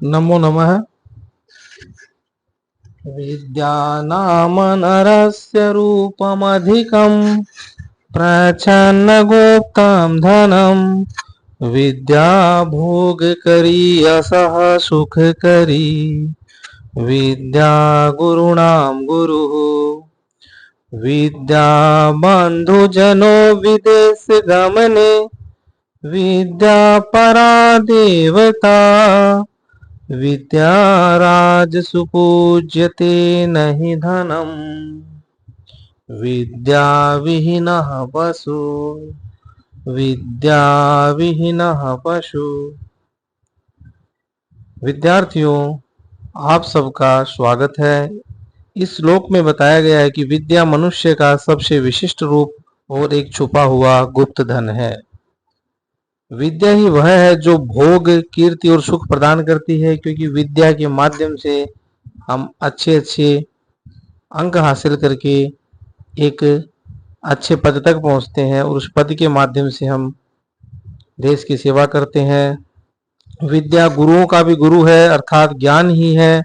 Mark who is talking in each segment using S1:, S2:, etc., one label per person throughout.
S1: नमो नमः। विद्यानामनरस्य रूपमधिकं प्रच्छन्नगुप्तं धनं। विद्या भोगकरी असह सुखकरी। विद्या गुरुणां गुरुः। विद्या बन्धुजनो विदेशगमने। विद्या परा देवता। विद्या राजसु पूज्यते नहि धनम्। विद्या विहीनः पशु। विद्या विहीनः पशु। विद्यार्थियों, आप सबका स्वागत है। इस श्लोक में बताया गया है कि विद्या मनुष्य का सबसे विशिष्ट रूप और एक छुपा हुआ गुप्त धन है। विद्या ही वह है जो भोग, कीर्ति और सुख प्रदान करती है, क्योंकि विद्या के माध्यम से हम अच्छे अच्छे अंक हासिल करके एक अच्छे पद तक पहुंचते हैं और उस पद के माध्यम से हम देश की सेवा करते हैं। विद्या गुरुओं का भी गुरु है, अर्थात ज्ञान ही है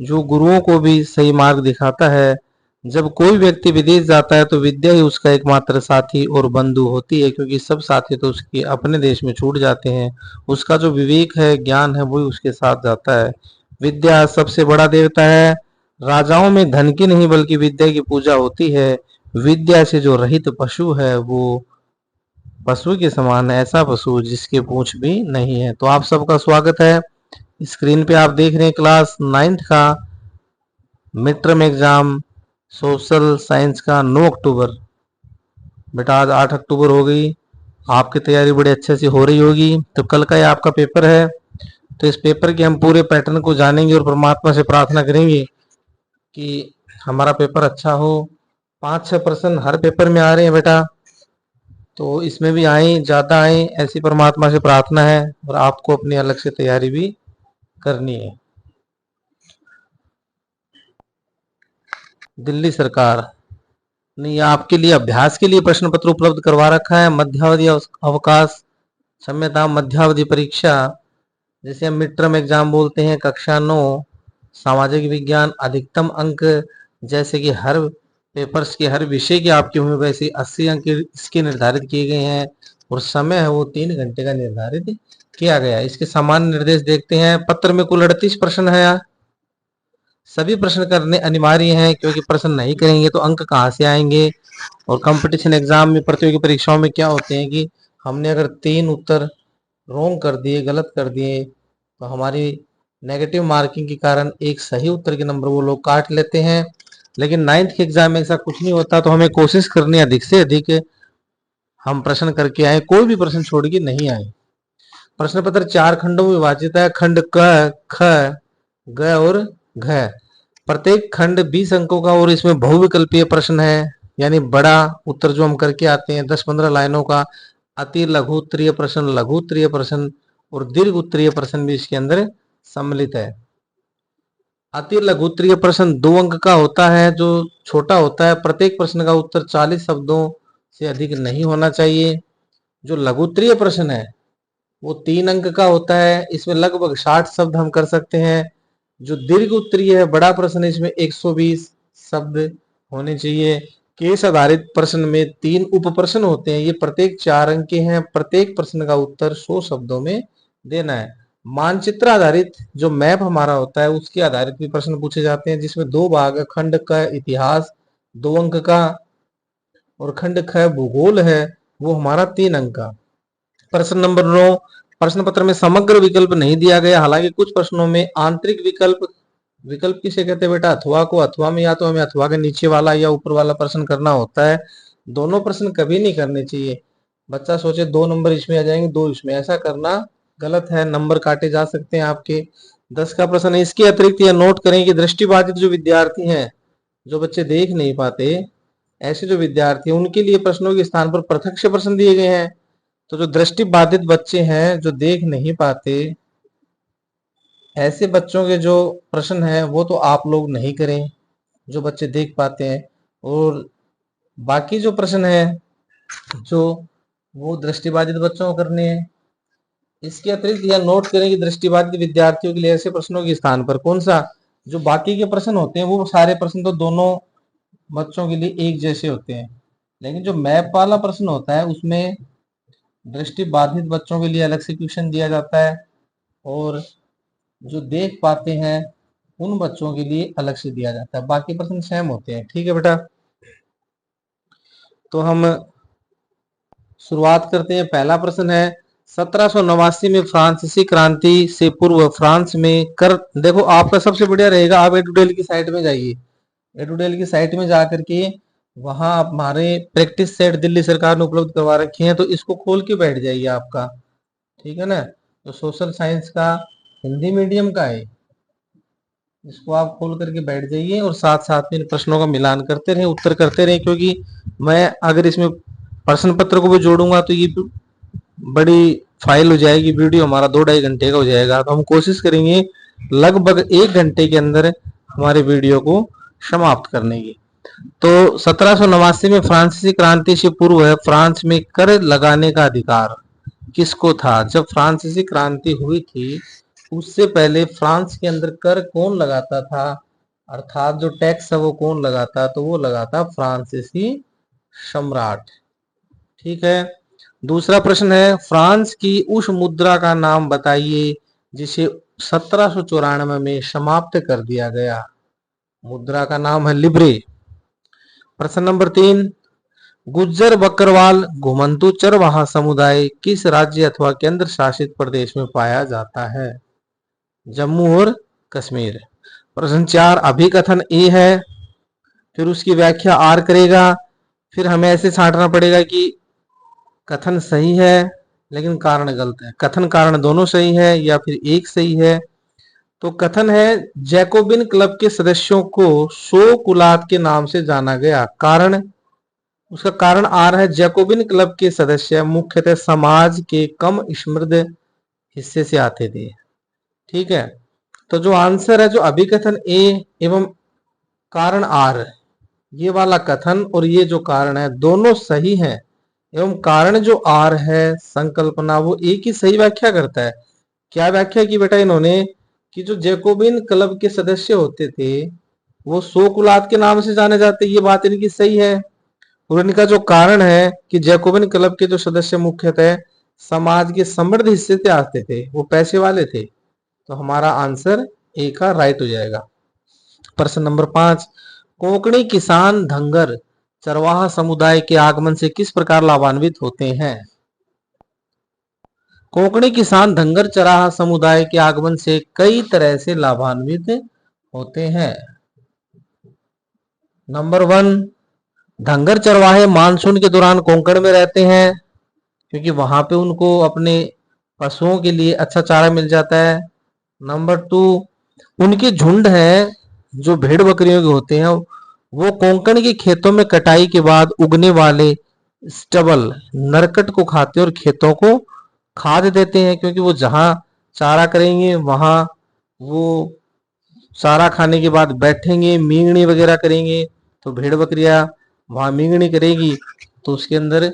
S1: जो गुरुओं को भी सही मार्ग दिखाता है। जब कोई व्यक्ति विदेश जाता है तो विद्या ही उसका एकमात्र साथी और बंधु होती है, क्योंकि सब साथी तो उसके अपने देश में छूट जाते हैं। उसका जो विवेक है, ज्ञान है, वही उसके साथ जाता है। विद्या सबसे बड़ा देवता है। राजाओं में धन की नहीं बल्कि विद्या की पूजा होती है। विद्या से जो रहित पशु है वो पशु के समान है, ऐसा पशु जिसके पूंछ भी नहीं है। तो आप सबका स्वागत है। स्क्रीन पे आप देख रहे हैं क्लास 9th का mid term exam social science का 9 अक्टूबर। बेटा आज 8 अक्टूबर हो गई। आपकी तैयारी बड़े अच्छे से हो रही होगी। तो कल का ये आपका पेपर है। तो इस पेपर के हम पूरे पैटर्न को जानेंगे और परमात्मा से प्रार्थना करेंगे कि हमारा पेपर अच्छा हो। 5-6 प्रश्न हर पेपर में आ रहे हैं बेटा, तो इसमें भी आए, ज़्यादा आए, ऐसी परमात्मा से प्रार्थना है। और आपको अपनी अलग से तैयारी भी करनी है। दिल्ली सरकार ने यह आपके लिए अभ्यास के लिए प्रश्न पत्र उपलब्ध करवा रखा है। मध्यावधि अवकाश, क्षम्यता, मध्यावधि परीक्षा जिसे हम मिड टर्म एग्जाम बोलते हैं, कक्षा 9 सामाजिक विज्ञान, अधिकतम अंक जैसे कि हर पेपर्स के हर विषय के आपके हुए वैसे 80 अंक इसके निर्धारित किए गए हैं और समय है वो 3 घंटे का निर्धारित किया गया है। इसके सामान्य निर्देश देखते हैं। पत्र में कुल 38 प्रश्न है। सभी प्रश्न करने अनिवार्य हैं, क्योंकि प्रश्न नहीं करेंगे तो अंक कहाँ से आएंगे। और कंपटीशन एग्जाम में, प्रतियोगी परीक्षाओं में क्या होते हैं कि हमने अगर 3 उत्तर रॉन्ग कर दिए, गलत कर दिए, तो हमारी नेगेटिव मार्किंग के कारण एक सही उत्तर के नंबर वो लोग काट लेते हैं। लेकिन 9th के एग्जाम में ऐसा कुछ नहीं होता। तो हमें कोशिश करनी है अधिक से अधिक हम प्रश्न करके आए, कोई भी प्रश्न छोड़ के नहीं आए। प्रश्न पत्र 4 खंडों में विभाजित है। खंड क, ख, ग और घ। प्रत्येक खंड 20 अंकों का और इसमें बहुविकल्पीय प्रश्न है, यानी बड़ा उत्तर जो हम करके आते हैं 10-15 लाइनों का। अति लघु उत्तरीय प्रश्न, लघु उत्तरीय प्रश्न और दीर्घ उत्तरीय प्रश्न भी इसके अंदर सम्मिलित है। अति लघु उत्तरीय प्रश्न 2 अंक का होता है, जो छोटा होता है। प्रत्येक प्रश्न का उत्तर 40 शब्दों से अधिक नहीं होना चाहिए। जो लघु उत्तरीय प्रश्न है वो 3 अंक का होता है। इसमें लगभग 60 शब्द हम कर सकते हैं। जो दीर्घ उत्तरीय है, बड़ा प्रश्न, इसमें 120 शब्द होने चाहिए। केस आधारित प्रश्न में 3 उप प्रश्न होते हैं। ये प्रत्येक 4 अंक के हैं। प्रत्येक प्रश्न का उत्तर 100 शब्दों में देना है। मानचित्र आधारित जो मैप हमारा होता है उसके आधारित भी प्रश्न पूछे जाते हैं, जिसमें 2 भाग है। खंड का इतिहास 2 अंक का और खंड ख भूगोल है वो हमारा 3 अंक का। प्रश्न नंबर 9, प्रश्न पत्र में समग्र विकल्प नहीं दिया गया। हालांकि कुछ प्रश्नों में आंतरिक विकल्प, विकल्प किसे कहते हैं बेटा? अथवा को। अथवा में या तो हमें अथवा के नीचे वाला या ऊपर वाला प्रश्न करना होता है। दोनों प्रश्न कभी नहीं करने चाहिए। बच्चा सोचे 2 नंबर इसमें आ जाएंगे, 2 इसमें, ऐसा करना गलत है। नंबर काटे जा सकते हैं आपके। 10 का प्रश्न है। इसके अतिरिक्त यह नोट करें कि दृष्टिबाधित जो विद्यार्थी हैं, जो बच्चे देख नहीं पाते, ऐसे जो विद्यार्थी हैं, उनके लिए प्रश्नों के स्थान पर पृथक से प्रश्न दिए गए हैं। तो जो दृष्टि बाधित बच्चे हैं, जो देख नहीं पाते, ऐसे बच्चों के जो प्रश्न हैं वो तो आप लोग नहीं करें, जो बच्चे देख पाते हैं। और बाकी जो प्रश्न है जो वो दृष्टिबाधित बच्चों को करने हैं। इसके अतिरिक्त यह नोट करें कि दृष्टिबाधित विद्यार्थियों के लिए ऐसे प्रश्नों के स्थान पर कौन सा, जो बाकी के प्रश्न होते हैं वो सारे प्रश्न तो दोनों बच्चों के लिए एक जैसे होते हैं, लेकिन जो मैप वाला प्रश्न होता है उसमें दृष्टि बाधित बच्चों के लिए अलग से क्वेश्चन दिया जाता है और जो देख पाते हैं उन बच्चों के लिए अलग से दिया जाता है। बाकी प्रश्न सेम होते हैं। ठीक है बेटा, तो हम शुरुआत करते हैं। पहला प्रश्न है 1789 में फ्रांसीसी क्रांति से पूर्व फ्रांस में कर, देखो आपका सबसे बढ़िया रहेगा आप एडुडेल की साइट में जाइए, एडुडेल की साइट में जाकर के वहां हमारे प्रैक्टिस सेट दिल्ली सरकार ने उपलब्ध करवा रखे हैं, तो इसको खोल के बैठ जाइए आपका, ठीक है ना। तो सोशल साइंस का हिंदी मीडियम का है, इसको आप खोल करके बैठ जाइए और साथ साथ में प्रश्नों का मिलान करते रहे, उत्तर करते रहे, क्योंकि मैं अगर इसमें प्रश्न पत्र को भी जोड़ूंगा तो ये बड़ी फाइल हो जाएगी, वीडियो हमारा 2-2.5 घंटे का हो जाएगा। तो हम कोशिश करेंगे लगभग 1 घंटे के अंदर हमारे वीडियो को समाप्त करने की। तो 1789 में फ्रांसीसी क्रांति से पूर्व फ्रांस में कर लगाने का अधिकार किसको था? जब फ्रांसीसी क्रांति हुई थी उससे पहले फ्रांस के अंदर कर कौन लगाता था, अर्थात जो टैक्स है वो कौन लगाता? तो वो लगाता फ्रांसीसी सम्राट। ठीक है, दूसरा प्रश्न है फ्रांस की उस मुद्रा का नाम बताइए जिसे 1794 में समाप्त कर दिया गया। मुद्रा का नाम है लिब्रे। प्रश्न नंबर 3, गुज्जर बकरवाल घुमंतु चरवाहा समुदाय किस राज्य अथवा केंद्र शासित प्रदेश में पाया जाता है? जम्मू और कश्मीर। प्रश्न 4, अभिकथन ए है, फिर उसकी व्याख्या आर करेगा, फिर हमें ऐसे छांटना पड़ेगा कि कथन सही है लेकिन कारण गलत है, कथन कारण दोनों सही है या फिर एक सही है। तो कथन है जैकोबिन क्लब के सदस्यों को सो कुलात के नाम से जाना गया, कारण, उसका कारण आर है जैकोबिन क्लब के सदस्य मुख्यतः समाज के कम समृद्ध हिस्से से आते थे। ठीक है, तो जो आंसर है जो अभिकथन ए एवं कारण आर, ये वाला कथन और ये जो कारण है दोनों सही हैं, एवं कारण जो आर है संकल्पना वो एक ही सही व्याख्या करता है। क्या व्याख्या की बेटा इन्होंने कि जो जैकोबिन क्लब के सदस्य होते थे वो सो कुलात के नाम से जाने जाते, ये बात इनकी सही है। और इनका जो कारण है कि जैकोबिन क्लब के जो सदस्य मुख्यतः समाज के समृद्ध हिस्से से आते थे, वो पैसे वाले थे, तो हमारा आंसर ए का राइट हो जाएगा। प्रश्न नंबर 5, कोंकणी किसान धंगर चरवाहा समुदाय के आगमन से किस प्रकार लाभान्वित होते हैं? कोंकणी किसान धंगर चरवाहा समुदाय के आगमन से कई तरह से लाभान्वित होते हैं। नंबर 1, धंगर चरवाहे मानसून के दौरान कोंकण में रहते हैं क्योंकि वहां पे उनको अपने पशुओं के लिए अच्छा चारा मिल जाता है। नंबर 2, उनके झुंड हैं जो भेड़ बकरियों के होते हैं वो कोंकण के खेतों में कटाई के बाद उगने वाले स्टबल नरकट को खाते और खेतों को खाद देते हैं, क्योंकि वो जहां चारा करेंगे वहां वो चारा खाने के बाद बैठेंगे, मींगनी वगैरह करेंगे, तो भेड़ बकरियां वहां मींगनी करेगी तो उसके अंदर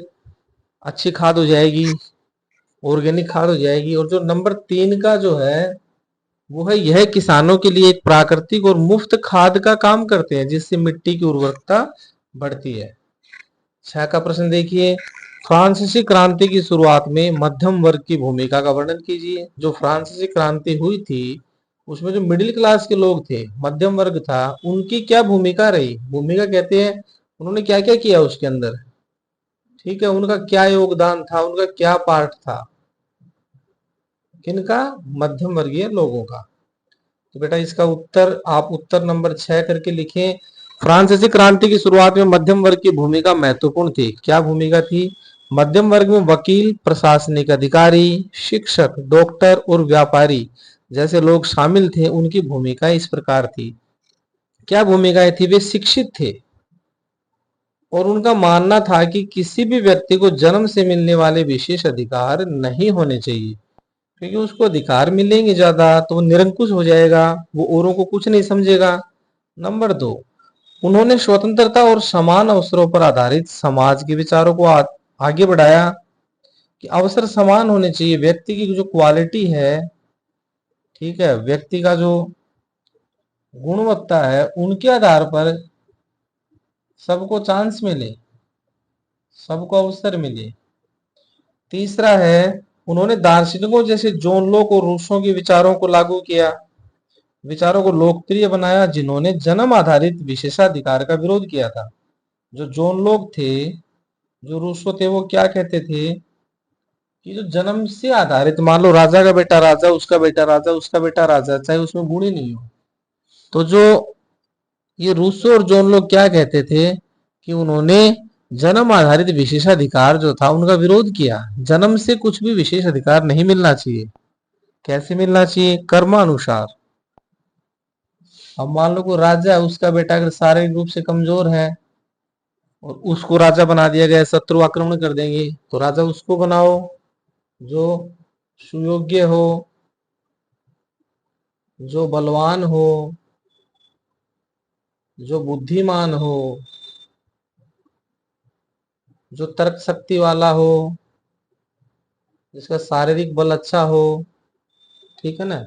S1: अच्छी खाद हो जाएगी, ऑर्गेनिक खाद हो जाएगी। और जो नंबर 3 का जो है वो है यह किसानों के लिए एक प्राकृतिक और मुफ्त खाद का काम करते हैं जिससे मिट्टी की उर्वरकता बढ़ती है। 6 का प्रश्न देखिए, फ्रांसीसी क्रांति की शुरुआत में मध्यम वर्ग की भूमिका का वर्णन कीजिए। जो फ्रांसीसी क्रांति हुई थी उसमें जो मिडिल क्लास के लोग थे, मध्यम वर्ग था, उनकी क्या भूमिका रही? भूमिका कहते हैं उन्होंने क्या क्या किया उसके अंदर, ठीक है, उनका क्या योगदान था, उनका क्या पार्ट था, किनका? मध्यम वर्गीय लोगों का। तो बेटा इसका उत्तर आप उत्तर नंबर 6 करके लिखें। फ्रांसीसी क्रांति की शुरुआत में मध्यम वर्ग की भूमिका महत्वपूर्ण थी। क्या भूमिका थी? मध्यम वर्ग में वकील, प्रशासनिक अधिकारी, शिक्षक, डॉक्टर और व्यापारी जैसे लोग शामिल थे। उनकी भूमिका इस प्रकार थी। क्या भूमिकाएं थी? वे शिक्षित थे और उनका मानना था कि किसी भी व्यक्ति को जन्म से मिलने वाले विशेष अधिकार नहीं होने चाहिए, क्योंकि उसको अधिकार मिलेंगे ज्यादा तो वो निरंकुश हो जाएगा, वो औरों को कुछ नहीं समझेगा। नंबर 2, उन्होंने स्वतंत्रता और समान अवसरों पर आधारित समाज के विचारों को आगे बढ़ाया। कि अवसर समान होने चाहिए, व्यक्ति की जो क्वालिटी है, ठीक है, व्यक्ति का जो गुणवत्ता है, उनके आधार पर सबको चांस मिले, सबको अवसर मिले। तीसरा है, उन्होंने दार्शनिकों जैसे जॉन लॉक और रूसो के विचारों को लागू किया, विचारों को लोकप्रिय बनाया, जिन्होंने जन्म आधारित विशेषाधिकार का विरोध किया था। जो जॉन लॉक थे, जो रूसो थे, वो क्या कहते थे कि जो जन्म से आधारित, मान लो राजा का बेटा राजा, उसका बेटा राजा, उसका बेटा राजा, चाहे उसमें गुण ही नहीं हो, तो जो ये रूसो और जॉन लॉक क्या कहते थे कि उन्होंने जन्म आधारित विशेषाधिकार जो था उनका विरोध किया। जन्म से कुछ भी विशेष अधिकार नहीं मिलना चाहिए। कैसे मिलना चाहिए? कर्मानुसार। अब मान लो कोई राजा है, उसका बेटा अगर शारीरिक रूप से कमजोर है और उसको राजा बना दिया गया, शत्रु आक्रमण कर देंगे, तो राजा उसको बनाओ जो सुयोग्य हो, जो बलवान हो, जो बुद्धिमान हो, जो तर्क शक्ति वाला हो, जिसका शारीरिक बल अच्छा हो, ठीक है ना।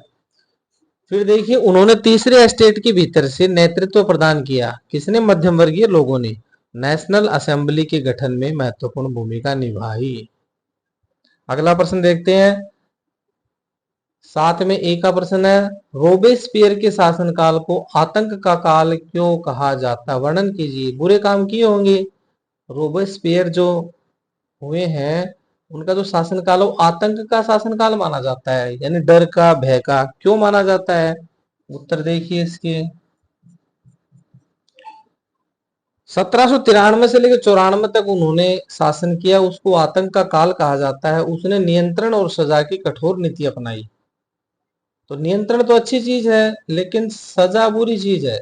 S1: फिर देखिए, उन्होंने तीसरे स्टेट के भीतर से नेतृत्व प्रदान किया। किसने? मध्यम वर्गीय लोगों ने। नेशनल असेंबली के गठन में महत्वपूर्ण भूमिका निभाई। अगला प्रश्न देखते हैं, 7 में ए का प्रश्न है, रोबेस्पियर के शासनकाल को आतंक का काल क्यों कहा जाता है? वर्णन कीजिए। बुरे काम किए होंगे। रोबेस्पियर जो हुए हैं, उनका जो शासनकाल, वो आतंक का शासनकाल माना जाता है, यानी डर का, भय का। क्यों माना जाता है? उत्तर देखिए इसके। 1793 से लेकर 94 तक उन्होंने शासन किया, उसको आतंक का काल कहा जाता है। उसने नियंत्रण और सजा की कठोर नीति अपनाई। तो नियंत्रण तो अच्छी चीज है, लेकिन सजा बुरी चीज है,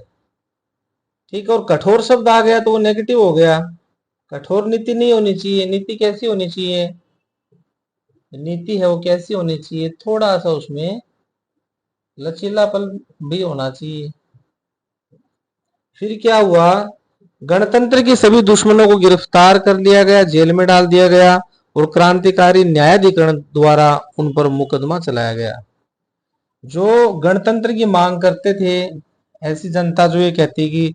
S1: ठीक है। और कठोर शब्द आ गया तो वो नेगेटिव हो गया। कठोर नीति नहीं होनी चाहिए। नीति कैसी होनी चाहिए? नीति है वो कैसी होनी चाहिए? थोड़ा सा उसमें लचीलापन भी होना चाहिए। फिर क्या हुआ? गणतंत्र के सभी दुश्मनों को गिरफ्तार कर लिया गया, जेल में डाल दिया गया और क्रांतिकारी न्यायाधिकरण द्वारा उन पर मुकदमा चलाया गया। जो गणतंत्र की मांग करते थे, ऐसी जनता जो ये कहती कि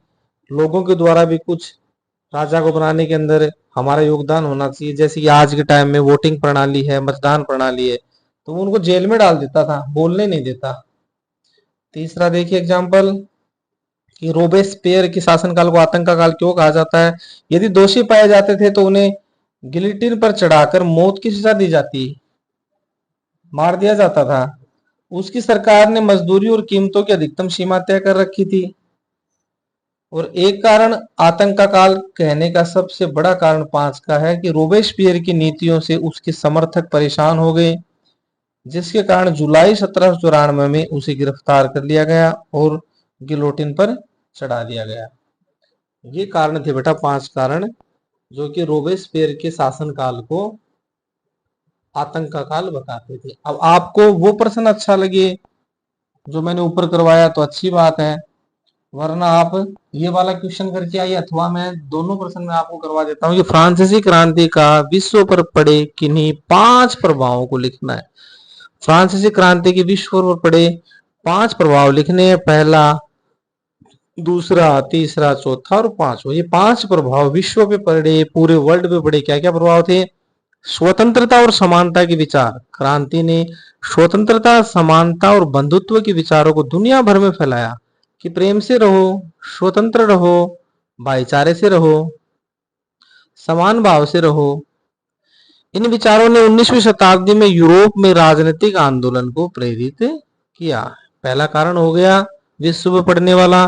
S1: लोगों के द्वारा भी कुछ राजा को बनाने के अंदर हमारा योगदान होना चाहिए, जैसे कि आज के टाइम में वोटिंग प्रणाली है, मतदान प्रणाली है, तो उनको जेल में डाल देता था, बोलने नहीं देता। तीसरा देखिए एग्जाम्पल, कि रोबेस्पियर के शासनकाल को आतंक का काल क्यों कहा जाता है? यदि दोषी पाए जाते थे तो उन्हें गिलिटिन पर चढ़ाकर मौत की सजा दी जाती, मार दिया जाता था। उसकी सरकार ने मजदूरी और कीमतों की अधिकतम सीमा तय कर रखी थी। और एक कारण आतंक का काल कहने का सबसे बड़ा कारण 5 का है कि रोबेस्पियर की नीतियों से उसके समर्थक परेशान हो गए, जिसके कारण जुलाई 1794 में उसे गिरफ्तार कर लिया गया और गिलोटिन पर चढ़ा दिया गया। ये कारण थे बेटा, 5 कारण, जो कि रोबेस्पियर के शासनकाल को आतंक का काल बताते थे। अब आपको वो प्रश्न अच्छा लगे जो मैंने ऊपर करवाया तो अच्छी बात है, वरना आप ये वाला क्वेश्चन करके आइए, अथवा मैं दोनों प्रश्न में आपको करवा देता हूँ कि फ्रांसीसी क्रांति का विश्व पर पड़े किन्हीं 5 प्रभावों को लिखना है। फ्रांसीसी क्रांति के विश्व पर पड़े 5 प्रभाव लिखने हैं। पहला, दूसरा, तीसरा, चौथा और 5वां। ये 5 प्रभाव विश्व पे पड़े, पूरे वर्ल्ड पे पड़े। क्या क्या प्रभाव थे? स्वतंत्रता और समानता के विचार। क्रांति ने स्वतंत्रता, समानता और बंधुत्व के विचारों को दुनिया भर में फैलाया कि प्रेम से रहो, स्वतंत्र रहो, भाईचारे से रहो, समान भाव से रहो। इन विचारों ने 19वीं शताब्दी में यूरोप में राजनीतिक आंदोलन को प्रेरित किया। पहला कारण हो गया विश्व में पड़ने वाला,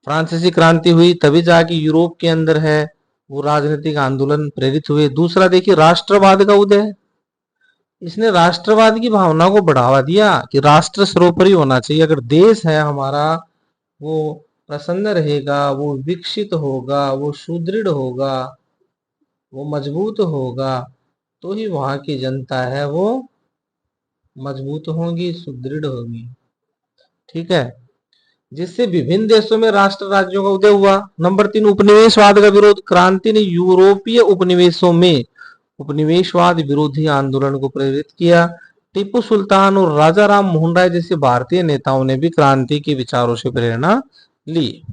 S1: फ्रांसीसी क्रांति हुई तभी जाके यूरोप के अंदर है वो राजनीतिक आंदोलन प्रेरित हुए। दूसरा देखिए, राष्ट्रवाद का उदय। इसने राष्ट्रवाद की भावना को बढ़ावा दिया कि राष्ट्र सर्वोपरि होना चाहिए। अगर देश है हमारा वो प्रसन्न रहेगा, वो विकसित होगा, वो सुदृढ़ होगा, वो मजबूत होगा, तो ही वहां की जनता है वो मजबूत होगी, सुदृढ़ होगी, ठीक है। जिससे विभिन्न देशों में राष्ट्र राज्यों का उदय हुआ। नंबर 3, उपनिवेशवाद का विरोध। क्रांति ने यूरोपीय उपनिवेशों में उपनिवेशवाद विरोधी आंदोलन को प्रेरित किया। टीपू सुल्तान और राजा राम मोहन राय जैसे भारतीय नेताओं ने भी क्रांति के विचारों से प्रेरणा ली।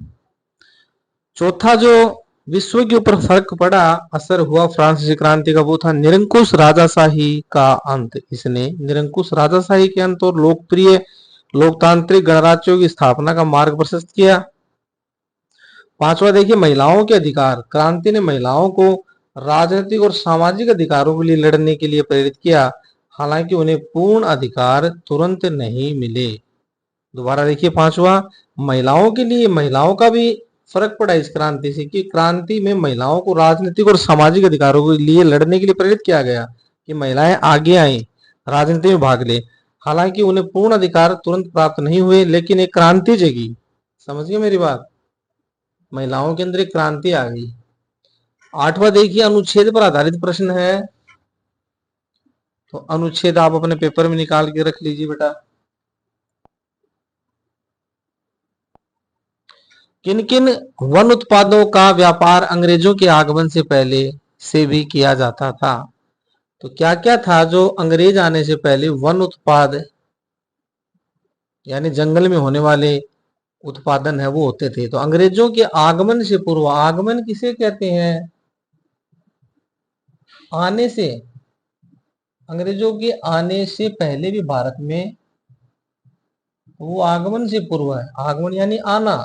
S1: चौथा जो विश्व के ऊपर फर्क पड़ा, असर हुआ फ्रांसीसी क्रांति का, वो था निरंकुश राजाशाही का अंत। इसने निरंकुश राजाशाही के अंत और लोकप्रिय लोकतांत्रिक गणराज्यों की स्थापना का मार्ग प्रशस्त किया। पांचवा देखिए, महिलाओं के अधिकार। क्रांति ने महिलाओं को राजनीतिक और सामाजिक अधिकारों के लिए लड़ने के लिए प्रेरित किया, हालांकि उन्हें पूर्ण अधिकार तुरंत नहीं मिले। दोबारा देखिए, पांचवा, महिलाओं के लिए, महिलाओं का भी फर्क पड़ा इस क्रांति से, कि क्रांति में महिलाओं को राजनीतिक और सामाजिक अधिकारों के लिए लड़ने के लिए प्रेरित किया गया कि महिलाएं आगे आए, राजनीति में भाग ले। हालांकि उन्हें पूर्ण अधिकार तुरंत प्राप्त नहीं हुए, लेकिन एक क्रांति जगी। समझिए मेरी बात, महिलाओं के अंदर एक क्रांति आ गई। आठवां देखिए, अनुच्छेद पर आधारित प्रश्न है, तो अनुच्छेद आप अपने पेपर में निकाल के रख लीजिए बेटा। किन किन वन उत्पादों का व्यापार अंग्रेजों के आगमन से पहले से भी किया जाता था? तो क्या क्या था जो अंग्रेज आने से पहले वन उत्पाद यानी जंगल में होने वाले उत्पादन है वो होते थे? तो अंग्रेजों के आगमन से पूर्व, आगमन किसे कहते हैं? आने से, अंग्रेजों के आने से पहले भी भारत में, वो आगमन से पूर्व है। आगमन यानी आना।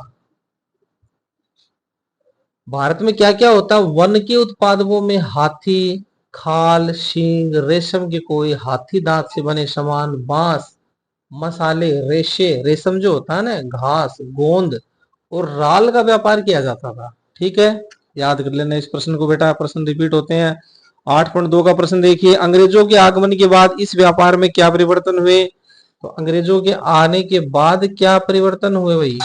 S1: भारत में क्या क्या होता है? वन के उत्पादों में हाथी खाल, सींग, रेशम के कोई, हाथी दांत से बने सामान, बांस, मसाले, रेशे, रेशम जो होता है ना, घास, गोंद और राल का व्यापार किया जाता था। ठीक है, याद कर लेना इस प्रश्न को बेटा, प्रश्न रिपीट होते हैं। 8.2 का प्रश्न देखिए, अंग्रेजों के आगमन के बाद इस व्यापार में क्या परिवर्तन हुए? तो अंग्रेजों के आने के बाद क्या परिवर्तन हुए भाई?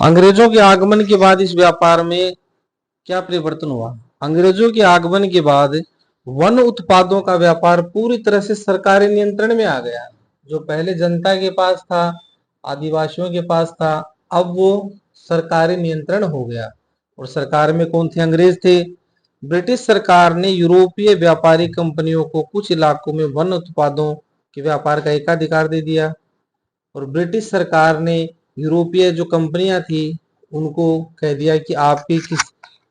S1: अंग्रेजों के आगमन के बाद इस व्यापार में क्या परिवर्तन हुआ? अंग्रेजों के आगमन के बाद वन उत्पादों का व्यापार पूरी तरह से सरकारी नियंत्रण में आ गया। जो पहले जनता के पास था, आदिवासियों के पास था, अब वो सरकारी नियंत्रण हो गया। और सरकार में कौन थे? अंग्रेज थे। ब्रिटिश सरकार ने यूरोपीय व्यापारी कंपनियों को कुछ इलाकों में वन उत्पादों के व्यापार का एकाधिकार दे दिया। और ब्रिटिश सरकार ने यूरोपीय जो कंपनियां थी उनको कह दिया कि आप भी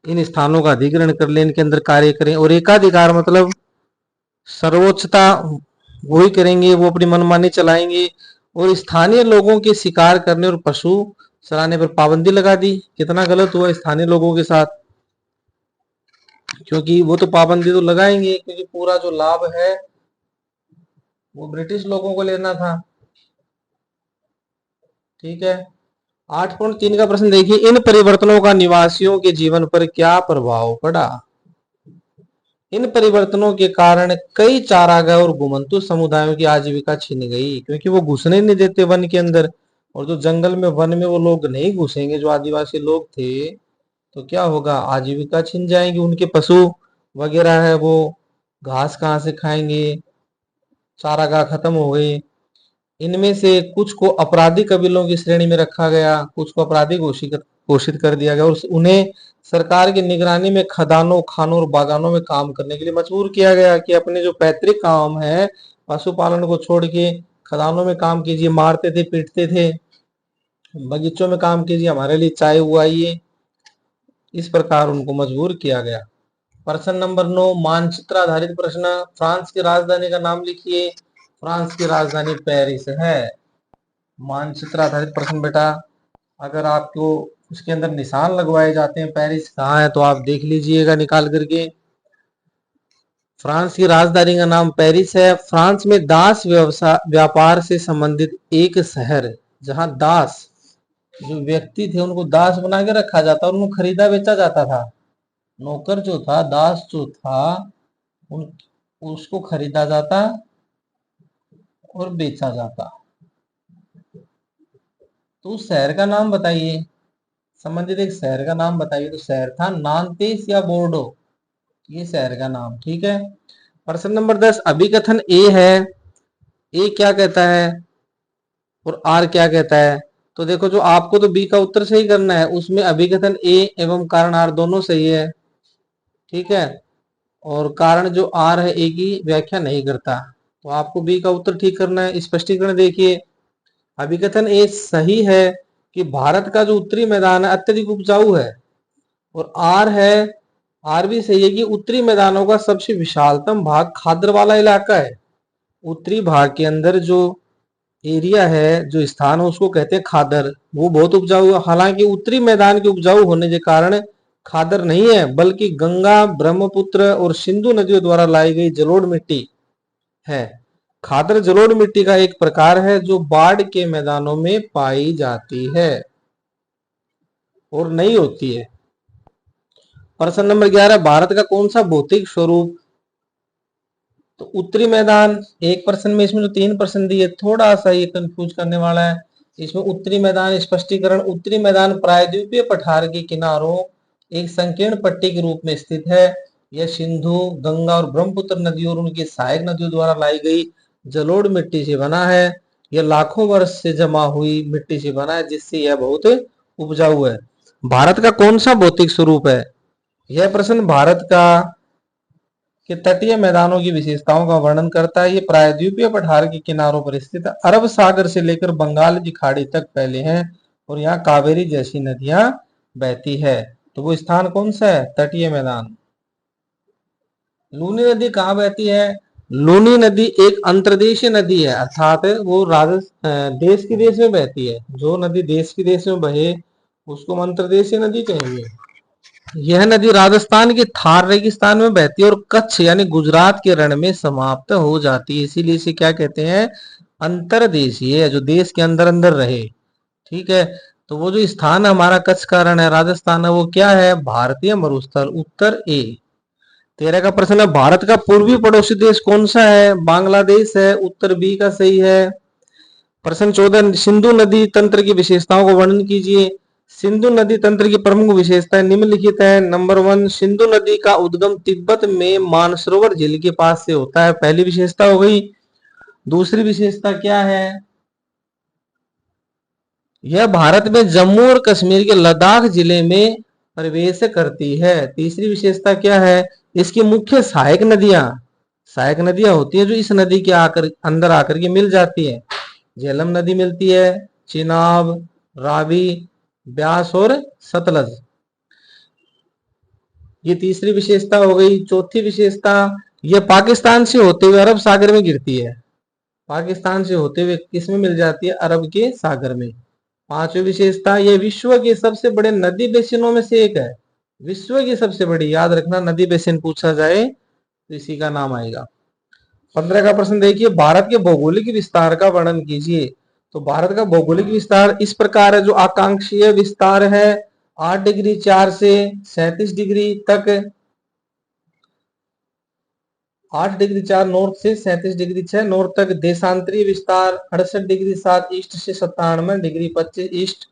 S1: इन स्थानों का अधिग्रहण कर ले, इनके अंदर कार्य करें। और एकाधिकार मतलब सर्वोच्चता वही करेंगे, वो अपनी मनमानी चलाएंगे। और स्थानीय लोगों के शिकार करने और पशु चराने पर पाबंदी लगा दी। कितना गलत हुआ स्थानीय लोगों के साथ, क्योंकि वो तो पाबंदी तो लगाएंगे, क्योंकि पूरा जो लाभ है वो ब्रिटिश लोगों को लेना था। ठीक है, 8.3 का प्रश्न देखिए, इन परिवर्तनों का निवासियों के जीवन पर क्या प्रभाव पड़ा? इन परिवर्तनों के कारण कई चारागाह और घुमंतु समुदायों की आजीविका छिन गई, क्योंकि वो घुसने नहीं देते वन के अंदर। और जो जंगल में, वन में वो लोग नहीं घुसेंगे, जो आदिवासी लोग थे, तो क्या होगा? आजीविका छिन जाएंगी। उनके पशु वगैरह है वो घास कहाँ से खाएंगे? चारागाह खत्म हो गई। इनमें से कुछ को आपराधिक कबीलों की श्रेणी में रखा गया, कुछ को अपराधी घोषित कर दिया गया और उन्हें सरकार की निगरानी में खदानों, खानों और बागानों में काम करने के लिए मजबूर किया गया कि अपने जो पैतृक काम है, पशुपालन को छोड़ के खदानों में काम कीजिए। मारते थे, पीटते थे, बगीचों में काम कीजिए, हमारे लिए चाय उगाइए। इस प्रकार उनको मजबूर किया गया। प्रश्न नंबर 9, मानचित्र आधारित प्रश्न। फ्रांस की राजधानी का नाम लिखिए। फ्रांस की राजधानी पेरिस है। मानचित्र आधारित प्रश्न बेटा, अगर आपको उसके अंदर निशान लगवाए जाते हैं पेरिस कहाँ है, तो आप देख लीजिएगा निकाल करके। फ्रांस की राजधानी का नाम पेरिस है। फ्रांस में दास व्यापार से संबंधित एक शहर, जहां दास जो व्यक्ति थे उनको दास बना के रखा जाता और उनको खरीदा बेचा जाता था। नौकर जो था, दास जो था, उसको खरीदा जाता और बेचा जाता। तो उस शहर का नाम बताइए, संबंधित एक शहर का नाम बताइए। तो शहर था नांतेस या बोर्डो, ये शहर का नाम। ठीक है, प्रश्न नंबर 10, अभिकथन ए है। ए क्या कहता है और आर क्या कहता है? तो देखो, जो आपको तो बी का उत्तर सही करना है, उसमें अभिकथन ए एवं कारण आर दोनों सही है, ठीक है। और कारण जो आर है ए की व्याख्या नहीं करता, तो आपको बी का उत्तर ठीक करना है। स्पष्टीकरण देखिए, अभिकथन ए सही है कि भारत का जो उत्तरी मैदान है अत्यधिक उपजाऊ है, और आर है, आर भी सही है कि उत्तरी मैदानों का सबसे विशालतम भाग खादर वाला इलाका है। उत्तरी भाग के अंदर जो एरिया है, जो स्थान है, उसको कहते हैं खादर, वो बहुत उपजाऊ है। हालांकि उत्तरी मैदान के उपजाऊ होने के कारण खादर नहीं है, बल्कि गंगा, ब्रह्मपुत्र और सिंधु नदियों द्वारा लाई गई जलोढ़ मिट्टी है। खादर जलोढ़ मिट्टी का एक प्रकार है जो बाढ़ के मैदानों में पाई जाती है और नहीं होती है। प्रश्न नंबर 11, भारत का कौन सा भौतिक स्वरूप, तो उत्तरी मैदान, एक प्रश्न में इसमें जो 3 प्रश्न दिए थोड़ा सा ये कंफ्यूज करने वाला है। इसमें उत्तरी मैदान स्पष्टीकरण, उत्तरी मैदान प्रायद्वीपीय पठार के किनारों एक संकीर्ण पट्टी के रूप में स्थित है। यह सिंधु, गंगा और ब्रह्मपुत्र नदियों और उनकी सहायक नदियों द्वारा लाई गई जलोढ़ मिट्टी से बना है। यह लाखों वर्ष से जमा हुई मिट्टी से बना है, जिससे यह बहुत उपजाऊ है। भारत का कौन सा भौतिक स्वरूप है, यह प्रश्न भारत का के तटीय मैदानों की विशेषताओं का वर्णन करता है। ये प्रायद्वीपीय पठार के किनारों पर स्थित अरब सागर से लेकर बंगाल की खाड़ी तक फैले हैं, और यहाँ कावेरी जैसी नदियां बहती है। तो वो स्थान कौन सा है, तटीय मैदान। लूनी नदी कहाँ बहती है, लूनी नदी एक अंतर्देशीय नदी है, अर्थात वो देश की देश में बहती है। जो नदी देश की देश में बहे उसको हम अंतर्देशीय नदी कहेंगे। यह नदी राजस्थान के थार रेगिस्तान में बहती है और कच्छ यानी गुजरात के रण में समाप्त हो जाती है, इसीलिए इसे क्या कहते हैं, अंतर्देशीय, जो देश के अंदर अंदर रहे, ठीक है। तो वो जो स्थान है हमारा कच्छ का रण है, राजस्थान है, वो क्या है, भारतीय मरुस्थल, उत्तर ए। 13 का प्रश्न है, भारत का पूर्वी पड़ोसी देश कौन सा है, बांग्लादेश है, उत्तर बी का सही है। प्रश्न 14, सिंधु नदी तंत्र की विशेषताओं को वर्णन कीजिए। सिंधु नदी तंत्र की प्रमुख विशेषताएं निम्नलिखित है। नंबर 1, सिंधु नदी का उद्गम तिब्बत में मानसरोवर झील के पास से होता है, पहली विशेषता हो गई। दूसरी विशेषता क्या है, यह भारत में जम्मू और कश्मीर के लद्दाख जिले में प्रवेश करती है। तीसरी विशेषता क्या है, इसकी मुख्य सहायक नदियां होती है जो इस नदी के अंदर आकर के मिल जाती है। झेलम नदी मिलती है, चिनाब, रावी, ब्यास और सतलज, ये तीसरी विशेषता हो गई। चौथी विशेषता, यह पाकिस्तान से होते हुए अरब सागर में गिरती है, पाकिस्तान से होते हुए किसमें मिल जाती है, अरब के सागर में। पांचवी विशेषता, यह विश्व के सबसे बड़े नदी बेसिनों में से एक है, विश्व की सबसे बड़ी, याद रखना, नदी बेसिन पूछा जाए तो इसी का नाम आएगा। 15 का प्रश्न देखिए, भारत के भौगोलिक विस्तार का वर्णन कीजिए। तो भारत का भौगोलिक विस्तार इस प्रकार है, जो आकांक्षीय विस्तार है 8 डिग्री 4 से 37 डिग्री तक, 8 डिग्री 4 नॉर्थ से 37 डिग्री 6 नॉर्थ तक। देशांतरीय विस्तार 68 डिग्री 7 ईस्ट से 97 डिग्री 25 ईस्ट।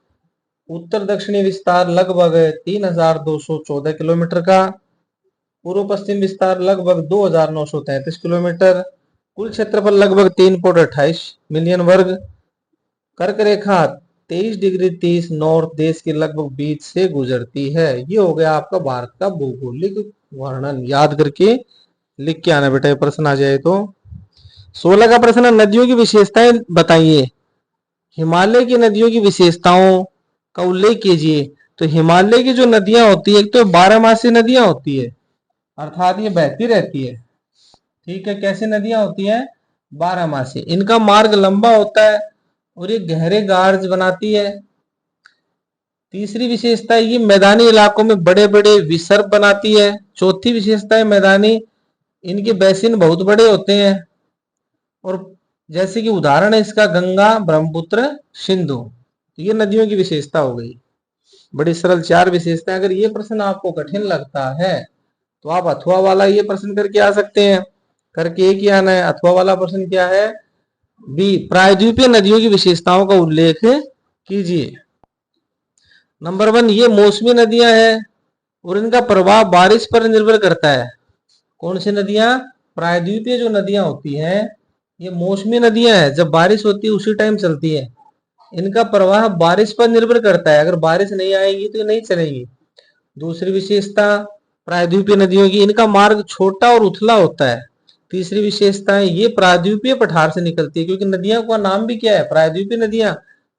S1: उत्तर दक्षिणी विस्तार लगभग 3214 किलोमीटर का। पूर्व पश्चिम विस्तार लगभग 2933 किलोमीटर। कुल क्षेत्रफल लगभग 3.28 मिलियन वर्ग। कर्क रेखा 23 डिग्री 30 नॉर्थ देश के लगभग बीच से गुजरती है। ये हो गया आपका भारत का भौगोलिक वर्णन, याद करके लिख के आना बेटा, प्रश्न आ जाए तो। 16 का प्रश्न है, नदियों की विशेषताएं बताइए। हिमालय की नदियों की विशेषताओं का उल्लेख कीजिए। तो हिमालय की जो नदियां होती है, एक तो 12मासी नदियां होती है, अर्थात ये बहती रहती है, ठीक है। कैसी नदियां होती हैं, 12मासी। इनका मार्ग लंबा होता है और ये गहरे गार्ज बनाती है। तीसरी विशेषता, ये मैदानी इलाकों में बड़े बड़े विसर्प बनाती है। चौथी विशेषता है मैदानी, इनके बेसिन बहुत बड़े होते हैं, और जैसे कि उदाहरण है इसका गंगा, ब्रह्मपुत्र, सिंधु। तो ये नदियों की विशेषता हो गई, बड़ी सरल 4 विशेषताएं। अगर ये प्रश्न आपको कठिन लगता है तो आप अथवा वाला ये प्रश्न करके आ सकते हैं, करके एक ही आना है। अथवा वाला प्रश्न क्या है, बी, प्रायद्वीपीय नदियों की विशेषताओं का उल्लेख कीजिए। नंबर 1, ये मौसमी नदियां हैं और इनका प्रभाव बारिश पर निर्भर करता है। कौन सी नदियां, प्रायद्वीपीय जो नदियां होती हैं ये मौसमी नदियां हैं, जब बारिश होती है उसी टाइम चलती है। इनका प्रवाह बारिश पर निर्भर करता है, अगर बारिश नहीं आएगी तो ये नहीं चलेगी। दूसरी विशेषता प्रायद्वीपीय नदियों की, इनका मार्ग छोटा और उथला होता है। तीसरी विशेषता है ये प्रायद्वीपीय पठार से निकलती है, क्योंकि नदियों का नाम भी क्या है, प्रायद्वीपीय नदियां,